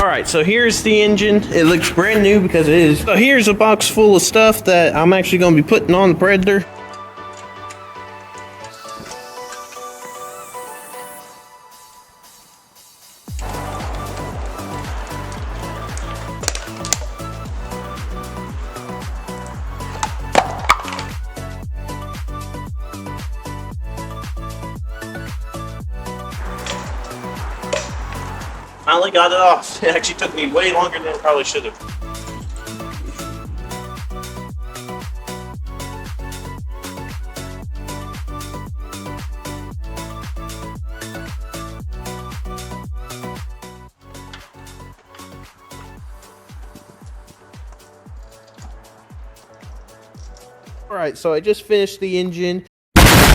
Alright, so here's the engine. It looks brand new because it is. So here's a box full of stuff that I'm actually going to be putting on the Predator. Finally got it off. It actually took me way longer than it probably should have. Alright, so I just finished the engine.